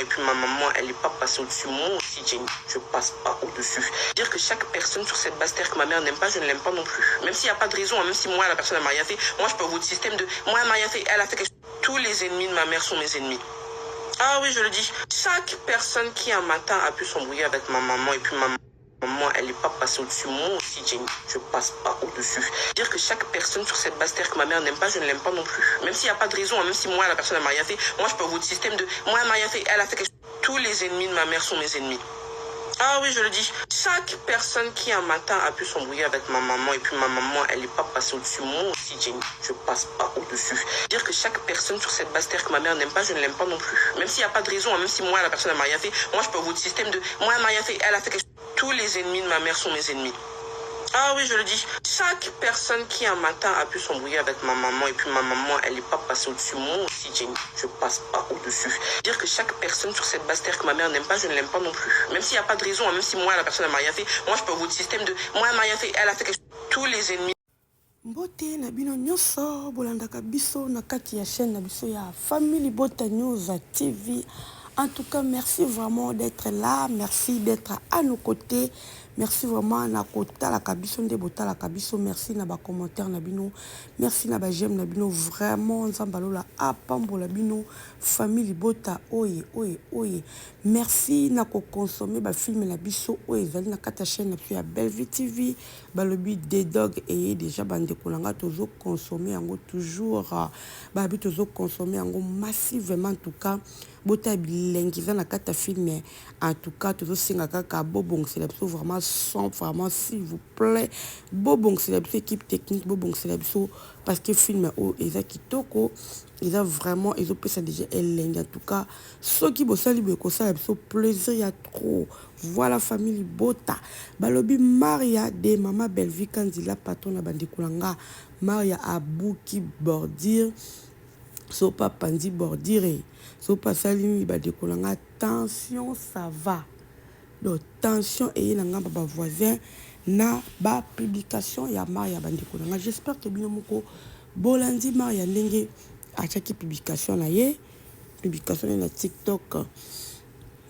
et puis ma maman, elle n'est pas passée au-dessus. Moi aussi, Jenny, je passe pas au-dessus. Dire que chaque personne sur cette base terre que ma mère n'aime pas, je ne l'aime pas non plus. Même s'il n'y a pas de raison, même si moi, la personne n'a rien fait, moi, je peux avoir votre système de... Moi, elle n'a rien fait, elle a fait quelque chose. Tous les ennemis de ma mère sont mes ennemis. Ah oui, je le dis. Chaque personne qui un matin a pu s'embrouiller avec ma maman et puis ma maman, elle n'est pas passée au-dessus. Moi aussi, Jenny, je passe pas au-dessus. Dire que chaque personne sur cette base terre que ma mère n'aime pas, je ne l'aime pas non plus. Même s'il n'y a pas de raison, même si moi, la personne n'a rien fait, moi, je peux avoir votre système de... Moi, elle n'a rien fait, elle a fait quelque chose. Tous les ennemis de ma mère sont mes ennemis. Ah oui, je le dis. Chaque personne qui un matin a pu s'embrouiller avec ma maman et puis ma maman, elle n'est pas passée au-dessus. Moi aussi, Jenny, je passe pas au-dessus. Dire que chaque personne sur cette base terre que ma mère n'aime pas, je ne l'aime pas non plus. Même s'il n'y a pas de raison, même si moi, la personne n'a rien fait, moi, je peux avoir votre système de... Moi, elle n'a rien fait, elle a fait quelque chose. Tous les ennemis de ma mère sont mes ennemis. Ah oui, je le dis. Chaque personne qui un matin a pu s'embrouiller avec ma maman et puis ma maman, elle n'est pas passée au-dessus. Moi aussi, Jenny, je passe pas au-dessus. Dire que chaque personne sur cette base terre que ma mère n'aime pas, je ne l'aime pas non plus. Même s'il n'y a pas de raison, même si moi, la personne n'a rien fait, moi, je peux avoir votre système de... Moi, elle n'a rien fait, elle a fait quelque chose. Tous les ennemis. Mbote na bino nyonso bolandaka biso na kati ya chaîne na biso ya Family Bota News TV. En tout cas, merci vraiment d'être là, merci d'être à nos côtés. Merci vraiment na kota la kabiso nde bota la kabiso, merci na ba commentaire na bino, merci na ba j'aime na bino, vraiment nzambalola apambola bino Family Bota oye oye oye. Merci na ko consommer ba film na biso oye ezali na kata chaîne na biso ya Bellevue TV, balobi des dogs et déjà bande kolanga tozo consommer yango toujours ba bi tozo consommer yango massivement. En tout cas bota bilengiza na kata film, en tout cas tozo singa kaka bobong c'est vraiment son vraiment s'il vous plaît bobong c'est équipe technique bobong c'est parce que film o eza kitoko eza vraiment ils ont ça déjà elengi. En tout cas ceux qui bossali be ko ça plaisir ya trop. Voilà Family Bota balobi Maria de Mama Bellevue Kanzila patron na bande kulanga Maria abuki bordir so pas pandi bordire so pas salimi ba dekolanga attention ça va. Donc tension et na ngamba ba voisin na ba publication ya Maria bande kolanga. J'espère que bino moko bolandi Maria ndenge a chaque publication na ye publication na TikTok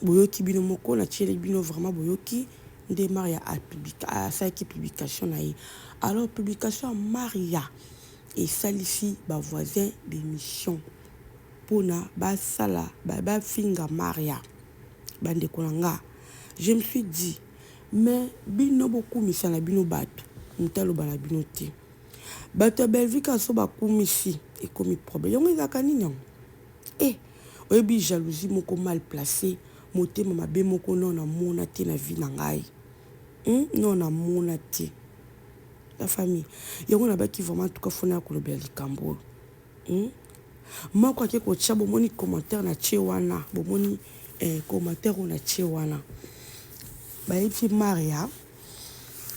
boyoki bino moko na tiele bino vraiment boyoki nde Maria a publié a sa publication na ye. Alors publication Maria et salisi ba voisin d'émission pona ba sala ba finga Maria bande kolanga. Je me suis dit mais bino beaucoup misala bino bato mutalo bana bino te bato Bellevue ka so ba kumisi et comme problème yongo ezaka nini eh oyebi jalousie moko mal placé motema mabe moko non na mona te na vie na ngai non na mona te la famille yongo na baki vraiment en tout cas fona ko lobela likambo moko ake ko tcha bomoni commentaire na tche wana bomoni commentaire na tche wana ba epi Maria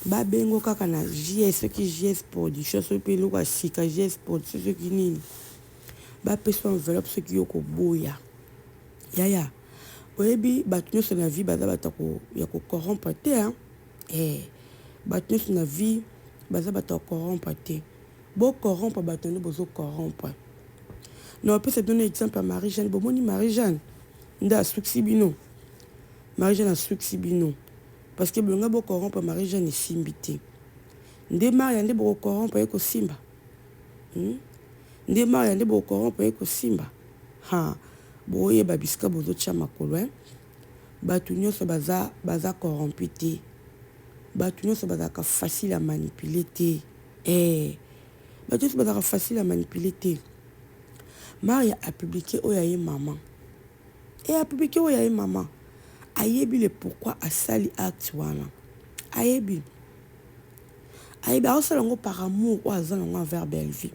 ba bengo kaka na JS qui JS production so pe lo ka sika JS production so ki nini ba peso enveloppe so ki yoko boya ya oyebi bato nyonso na vie baza batako ya ko corrompre te bato nyonso na vie baza bato corrompre te bo corrompre bato ne bozo corrompre. Non, on peut se donner exemple à Marie-Jeanne. Bomoni Marie-Jeanne nda succès bino Marie-Jeanne a succès bino parce que blonga bo corrompre Marie-Jeanne simbité nde Maria nde bo corrompre eko simba nde Maria nde bo corrompre eko simba ha boye babiska bozo tcha makolo bato nyonso baza corrompu te bato nyonso bazaka facile à manipuler te bato nyonso bazaka facile à manipuler te. Maria a publié Oyaye Maman. Et a publié Oyaye Maman. Ayebi le pourquoi a sali acte wana. Ayebi a osalango par amour ou azalango envers Bellevue.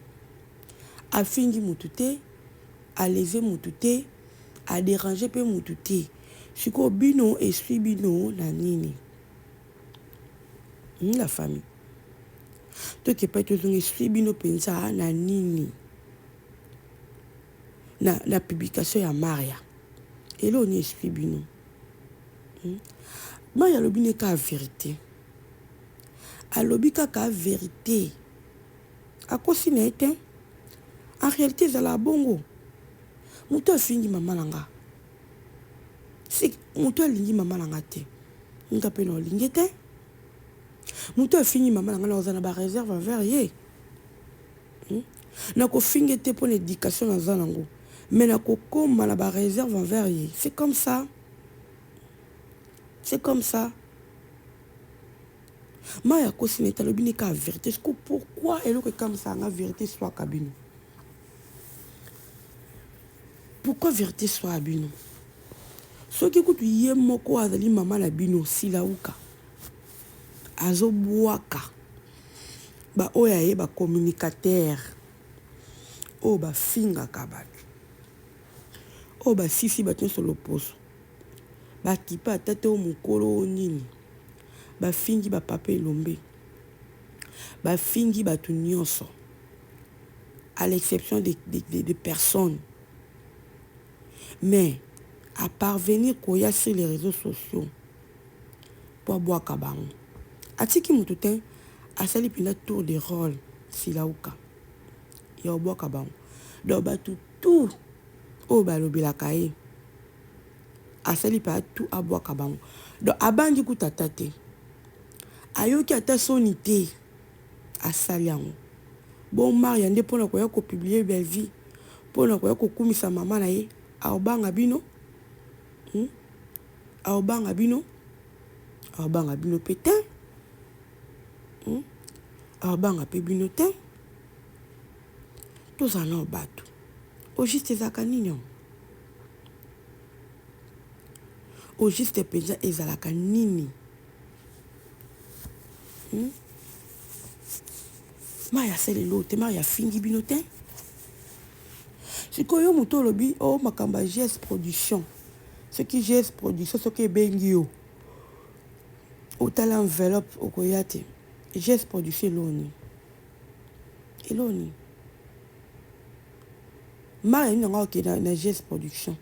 A fingi mutute, a lever mutute, a déranger pe mutute. Siko bino et suis bino na nini. La famille. Toi qui pas te suis bino pensa na nini. La publication ya Maria et là on explique bino Maria lobine ka vérité alobika ka vérité akosi na ete en réalité za la bongo muto fingi mama nanga si moto alingi mama na nga te nga pe na olingi te moto afingi mama na nga na ozana ba réserve envers ye na kofingi te pour l'éducation na za nango mais na kokoma na ba réserve envers ye. C'est comme ça. C'est comme ça. Maya kosi neta lobi ne ka vérité. Pourquoi elle est comme ça, la vérité soit kabino? Pourquoi vérité soit abino? Ce qui écoute yé moko azali mama la bino sila uka. Azo boaka. Ba oya ye ba communicateur. O ba finga kabak. O ba sisi ba sur le poso. Ba kipa tate o mukolo nini. Ba fingi ba papa elombe. Ba fingi ba tout nyonso. À l'exception des personnes. Mais à parvenir koya sur les réseaux sociaux pour boire kabango. Atiki mututen asali pina tour de rôle silauka. Ya boire kabango. Do ba tout o ba lobela kae. Asali pa tout a boire kabango. Do abandi kutatate. Ayoki ata sonité asali yango. Bon mari ande pona koya ko publier belle vie. Pona koya ko kumisa mama na ye. Aobanga bino. Aobanga bino. Aobanga bino pétain. Aobanga pe bino te. Tous en ont battu. Au juste ezaka nini. Au juste penja ezalaka nini. Maya sele lote, Maya fingi bino te. Si koyo muto lobi, oh makamba GS production. Ce qui GS production, ce qui est bengio. Autant l'enveloppe au koyate. GS production eloni. Eloni. Maria ni nga ok na GS production.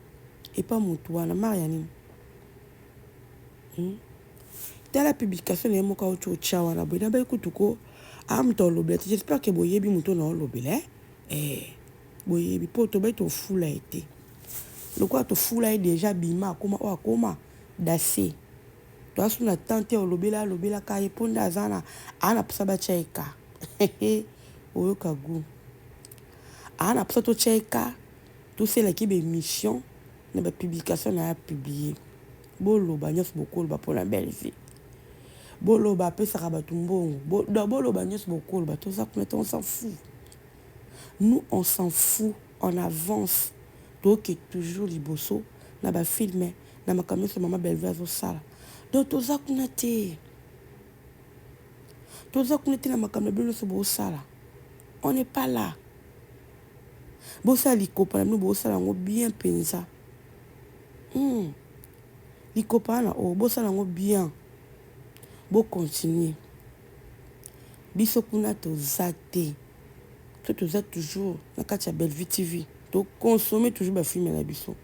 Et pas mutuana, Maria ni. Dans la publication, il y a un peu de chawa na boy na ba ikutuko am to lobele. J'espère que boyebi muto na lobele. Boyebi poto ba to fula été. Le quoi to fula est déjà bima comment dassé. Toi sur la tante au lobela ka répondre azana ana psa ba cheka. Oyo kagu. Ana psa to cheka. Tout c'est là qui be mission na ba publication na publier. Bolo ba nyos beaucoup ba pour la belle vie. Bolo ba pesa rabatumbongo. Bolo ba nyos beaucoup ba tout ça on s'en fout. Nous on s'en fout, on avance. Donc toujours liboso na ba filmer na makamyo so mama belle vie zo sala. Donc tout ça kunate. Tout ça kunate na makamyo belle so bo sala. On n'est pas là. Bo sala likopa nous bo sala ngo bien penza. Likopa na o bo sala ngo bien. Bo continuer. Biso kuna to zate. To za toujours na katia belle vie TV. To consommer toujours ba film na biso.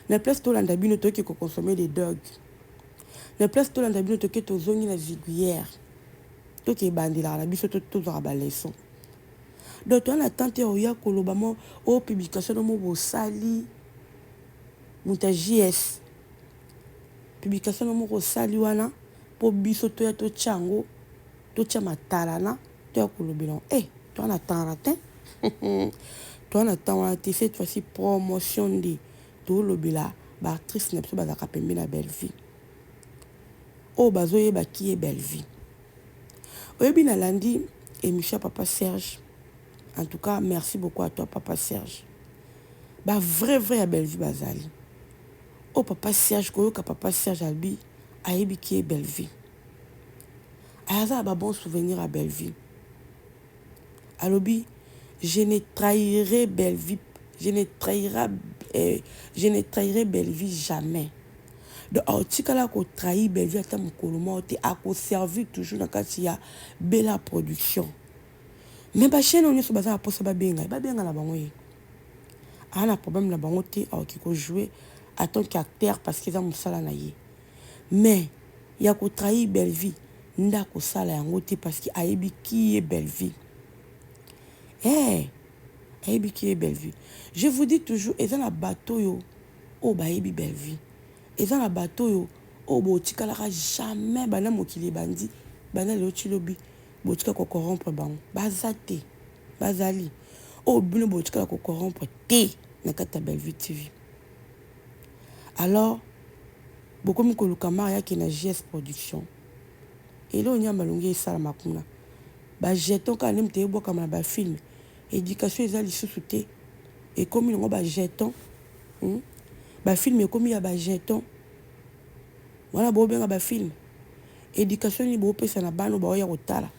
Na place to landa bino to ki ko consommer des dogs. Na place to landa bino to ki to zongi na viguière. To ki bandila na biso to za ba leçon. Donc on attend te oya koloba mo o publication mo bo sali muta JS. Publication mo ko sali wana po biso to ya to chango to chama talana to ya kolobela. Toi on attend ratin. Toi on attend cette fois-ci promotion de tout lobela ba actrice nepso ba zaka pembe na belle vie. O bazoye ba qui est belle vie. Oyebi na lundi émission Papa Serge. En tout cas, merci beaucoup à toi Papa Serge. Ba vrai belle vie bazali. O Papa Serge koyoka Papa Serge albi ayebi qui est belle vie. Ayaza ba bon souvenir à belle vie. Alobi, je ne trahirai belle vie, je ne trahirai belle vie jamais. Donc, autikala ko trahi belle vie ata mukoloma ote a ko servir toujours dans kati ya bella production. Mais ba chaîne on so baza posa ba benga na bango ye. Ana problème na bango te a ki ko jouer en tant qu'acteur parce que za musala na ye. Mais ya ko trahi belle vie nda ko sala yango te parce que ayebi qui est belle vie. Ayebi qui est belle vie. Je vous dis toujours, et dans la bateau yo, oh ba ayebi belle vie. eza na bato oyo oyo botikalaka jamais bana mokili ebandi bana lelo ti lobi botika kocorrompre bango baza te bazali oyo bino botikala kocorrompre te na kati ya Bellevue TV. Alors bokomi koluka mariaki na JS Production elo onyamba longi esalama kuna bajeton kaka nde moto eyebwakama na bafilme éducation eza lisusu te ekomi nango bajeton bafilme ekomi ya bajeton wana bobenga bafilme éducation nini bopesa na bana baoya kotala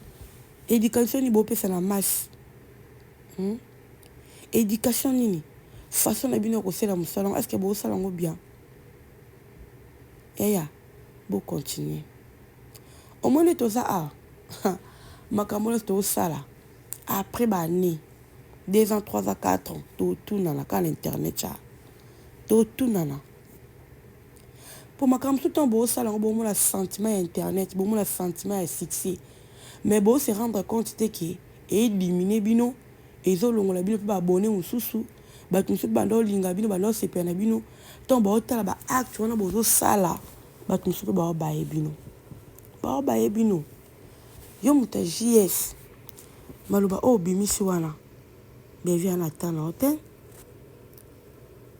éducation nini bopesa na masi éducation nini façon na bino ya kosala mosala est ce que bosala yango bien eya bocontinue omoni toza awa makambo nyonso tozosala après baannée 2 ans 3 ans 4 ans totunana kaka na internet ya totunana mpo makambo mosusu ntango bozosala yango bomona sentiment ya internet bomona sentiment ya succès mais bose rendre compte te ke edimine bino ezolongola bino mpe baabone mosusu bato mosusu banda olinga bino banda osepela na bino ntango baotala baacte wana bozosala bato mosusu mpe baobaye bino yo moto ya JS maloba oyo obimisi wana Bellevue ana ata na yo te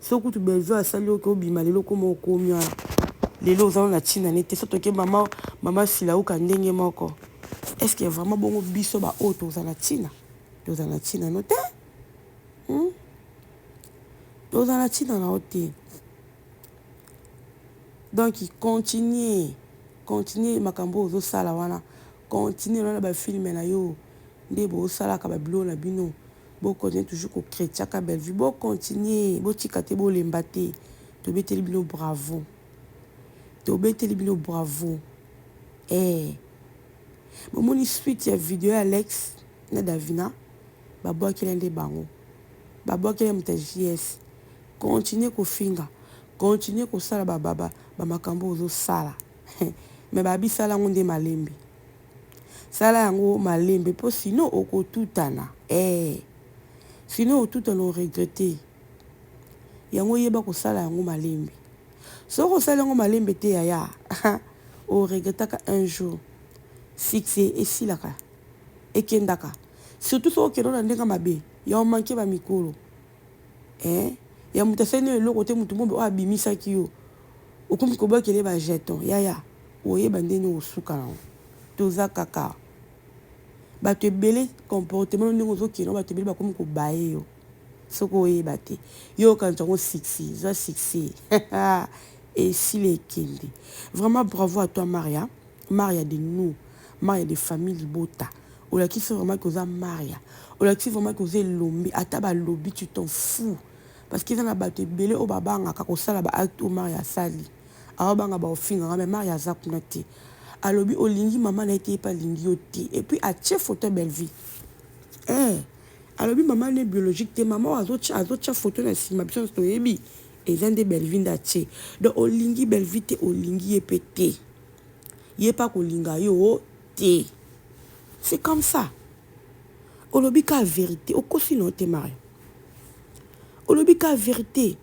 soki kutu Bellevue asali oke obima lelo koma okomi wana lelo oza na ntina ne te so toke mama silauka ndenge moko est ce que vraiment bongo biso baoyo toza na ntina no te toza na ntina na yo te donc continue makambo ozosala wana continue wana bafilme na yo nde bosalaka babilo na bino bocontinue toujours kokrétiaka Bellevue bocontinue botika te bolemba te tobeteli bino bravo bomoni suite ya video ya Alex na Davina babwakela nde bango babwakela moto ya JS continue kofinga continue kosala bamakambo ozosala me babisala yango nde malembe sala yango malembe mpo sino okotutana sino otutana oregrete yango yeba kosala yango malembe soki osala yango malembe te yaya oregretaka un jour succès esilaka ekendaka surtout soki okenda na ndenge mabe ya omanke bamikolo ya moto asali eloko te moto mombe oyo abimisaki yo okomi kobwakele bajeton yaya oyeba ndenge osuka nango toza kaka bato ebele comportement ndenge ozokenda bato ebele bakomi kobaye yo soki oyeba te yo okanisa yango succès eza succès esila ekende vraiment bravo à toi Maria de nous Maria de famille Libota olakisi vraiment que oza Maria olakisi vraiment que oza elombi ata balobi tu t'en fous parce que eza na bato ebele oyo babangaka kosala baacte oyo Maria asali aobanga baofinganga me Maria aza kuna te alobi olingi mama na ye te ye mpe alingi yo te et puis atie photo ya Bellevue alobi mama ne biologique te mama oyo azotia photo na nsima biso nyonso toyebi eza nde Bellevue nde atie donc olingi Bellevue te olingi ye mpe te ye mpe akolinga yo te c'est comme ça olobi ka vérité okosi no te Maria olobi ka vérité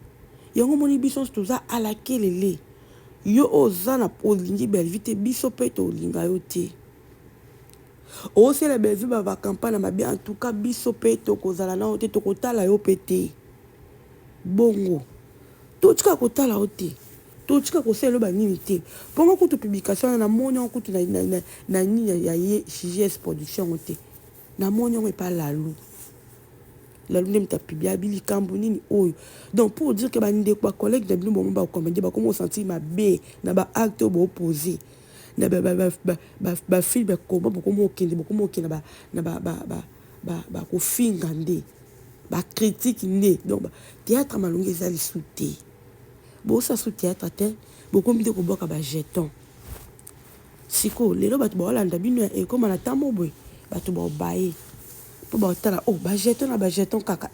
yango moni biso nyonso toza alakelele yo oza na olingi Bellevue te biso mpe tolinga yo te osala Bellevue bavacampagne na mabe en tout cas biso mpe tokozala na yo te tokotala yo mpe te bongo totika kotala yo te totika kosala yo banini te mpongo kutu publication na moni yango kutu na nini ya ye JS Production yango te na moni yango epa lalu nde moto apiblia bilikambo nini oyo donc pour dire que bandeko bacollègue na bino bomo bakomende bakoma osentir mabe na baacte oyo boopose na bafilme bakoma bokoma okende na bakofinga nde bacritique nde donc théâtre malongi eza lisu te bosa su théâtre te bokomi nde kobwaka bajeton sikoyo lelo bato baolanda bino ya ekoma na ntambo boye bato baobaye mpo baotala bajeton na bajeton kaka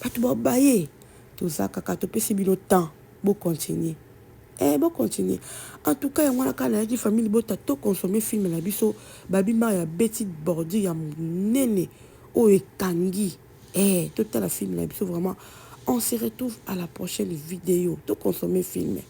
bato baobaye toza kaka topesi bino temps bocontinue bocontinue en tout cas yango wana kaka nayaki famille Libota tokonsome filme na biso babima ya beti bordure ya monene oyo ekangi totala filme na biso vraiment on se retrouve à la prochaine vidéo tokonsome filme